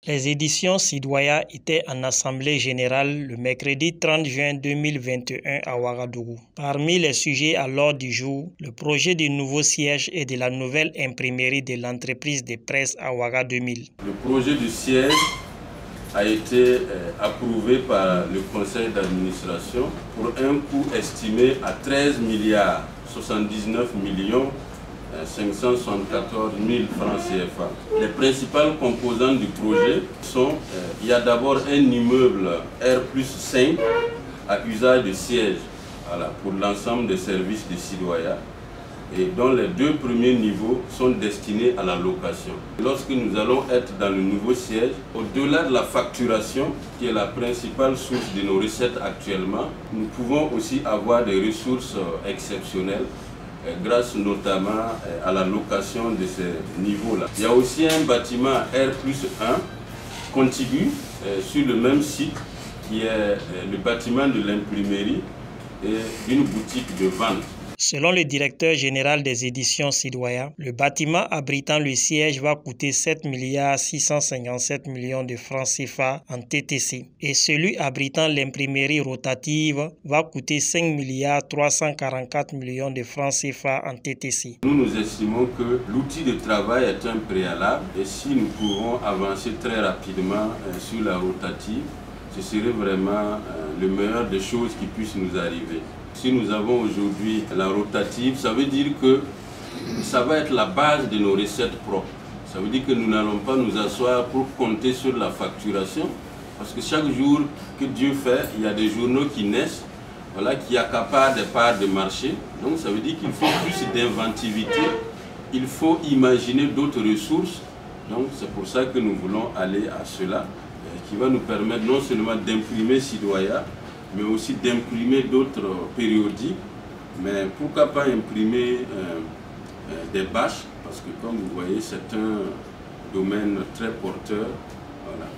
Les éditions Sidoaya étaient en assemblée générale le mercredi 30 juin 2021 à Ouagadougou. Parmi les sujets à l'ordre du jour, le projet du nouveau siège et de la nouvelle imprimerie de l'entreprise de presse à Ouaga 2000. Le projet du siège a été approuvé par le conseil d'administration pour un coût estimé à 13 milliards 79 millions 574 000 francs CFA. Les principales composantes du projet sont, il y a d'abord un immeuble R+5 à usage de siège pour l'ensemble des services de Sidoaya, et dont les deux premiers niveaux sont destinés à la location. Lorsque nous allons être dans le nouveau siège, au-delà de la facturation, qui est la principale source de nos recettes actuellement, nous pouvons aussi avoir des ressources exceptionnelles, grâce notamment à la location de ces niveaux-là. Il y a aussi un bâtiment R+1 contigu sur le même site, qui est le bâtiment de l'imprimerie et d'une boutique de vente. Selon le directeur général des éditions Sidoaya, le bâtiment abritant le siège va coûter 7 657 millions de francs CFA en TTC et celui abritant l'imprimerie rotative va coûter 5 344 millions de francs CFA en TTC. Nous estimons que l'outil de travail est un préalable et si nous pouvons avancer très rapidement sur la rotative, ce serait vraiment le meilleur des choses qui puissent nous arriver. Si nous avons aujourd'hui la rotative, ça veut dire que ça va être la base de nos recettes propres. Ça veut dire que nous n'allons pas nous asseoir pour compter sur la facturation, parce que chaque jour que Dieu fait, il y a des journaux qui naissent, qui accaparent des parts de marché. Donc ça veut dire qu'il faut plus d'inventivité, il faut imaginer d'autres ressources. Donc c'est pour ça que nous voulons aller à cela, qui va nous permettre non seulement d'imprimer Sidoaya, mais aussi d'imprimer d'autres périodiques, mais pourquoi pas imprimer des bâches, parce que comme vous voyez, c'est un domaine très porteur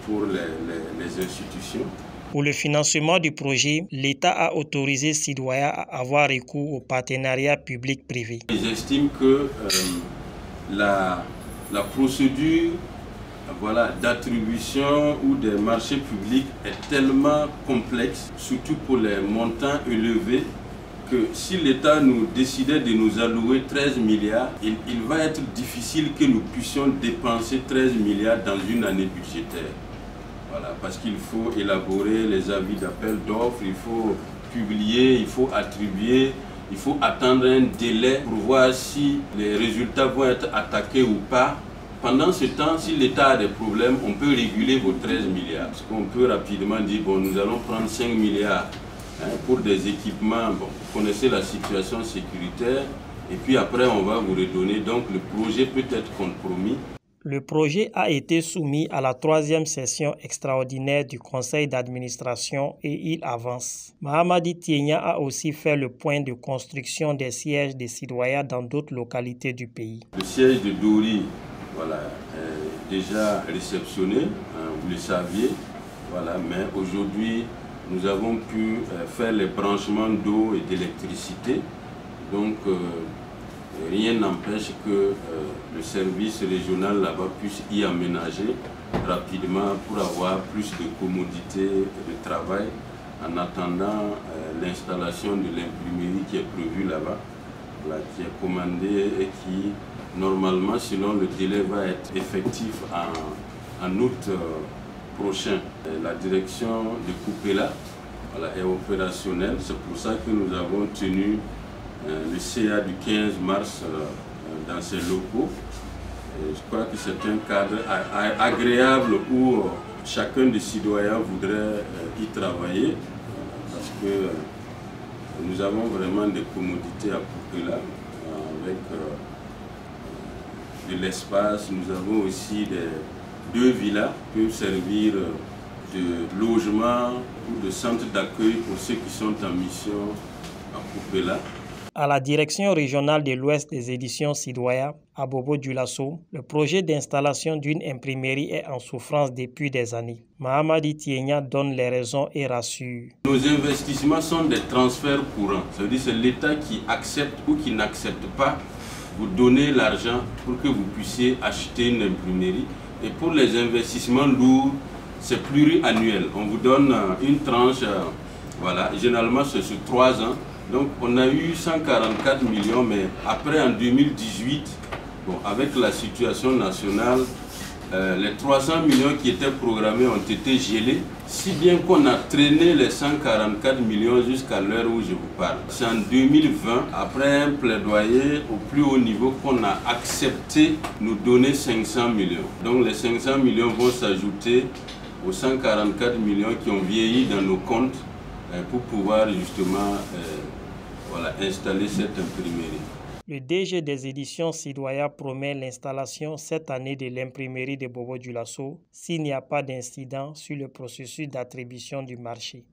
pour les institutions. Pour le financement du projet, l'État a autorisé Sidoaya à avoir recours au partenariat public-privé. J'estime que la procédure d'attribution ou des marchés publics est tellement complexe, surtout pour les montants élevés, que si l'État nous décidait de nous allouer 13 milliards, il va être difficile que nous puissions dépenser 13 milliards dans une année budgétaire. Parce qu'il faut élaborer les avis d'appel d'offres, il faut publier, il faut attribuer, il faut attendre un délai pour voir si les résultats vont être attaqués ou pas. Pendant ce temps, si l'État a des problèmes, on peut réguler vos 13 milliards. Parce qu'on peut rapidement dire, bon, nous allons prendre 5 milliards pour des équipements. Bon, vous connaissez la situation sécuritaire. Et puis après, on va vous redonner. Donc le projet peut être compromis. Le projet a été soumis à la 3e session extraordinaire du conseil d'administration et il avance. Mahamadi Tienya a aussi fait le point de construction des sièges de Sidoaya dans d'autres localités du pays. Le siège de Dori, est déjà réceptionné, vous le saviez, mais aujourd'hui nous avons pu faire les branchements d'eau et d'électricité, donc rien n'empêche que le service régional là-bas puisse y aménager rapidement pour avoir plus de commodité de travail en attendant l'installation de l'imprimerie qui est prévue là-bas, qui est commandée et qui normalement, selon le délai, va être effectif en août prochain. La direction de Coupéla est opérationnelle. C'est pour ça que nous avons tenu le CA du 15 mars dans ces locaux. Et je crois que c'est un cadre agréable où chacun des citoyens voudrait y travailler parce que nous avons vraiment des commodités à Coupéla avec de l'espace. Nous avons aussi deux villas qui peuvent servir de logement ou de centre d'accueil pour ceux qui sont en mission à Coupéla. À la direction régionale de l'Ouest des éditions Sidoaya, à Bobo Dioulasso, le projet d'installation d'une imprimerie est en souffrance depuis des années. Mahamadi Tienya donne les raisons et rassure. Nos investissements sont des transferts courants. Ça veut dire que c'est l'État qui accepte ou qui n'accepte pas vous donner l'argent pour que vous puissiez acheter une imprimerie. Et pour les investissements lourds, c'est pluriannuel. On vous donne une tranche, voilà, généralement c'est sur 3 ans. Donc on a eu 144 millions, mais après en 2018, bon, avec la situation nationale, les 300 millions qui étaient programmés ont été gelés, si bien qu'on a traîné les 144 millions jusqu'à l'heure où je vous parle. C'est en 2020, après un plaidoyer au plus haut niveau, qu'on a accepté nous donner 500 millions. Donc les 500 millions vont s'ajouter aux 144 millions qui ont vieilli dans nos comptes pour pouvoir justement voilà, installer cette imprimerie. Le DG des éditions Sidoya promet l'installation cette année de l'imprimerie de Bobo-Dioulasso s'il n'y a pas d'incident sur le processus d'attribution du marché.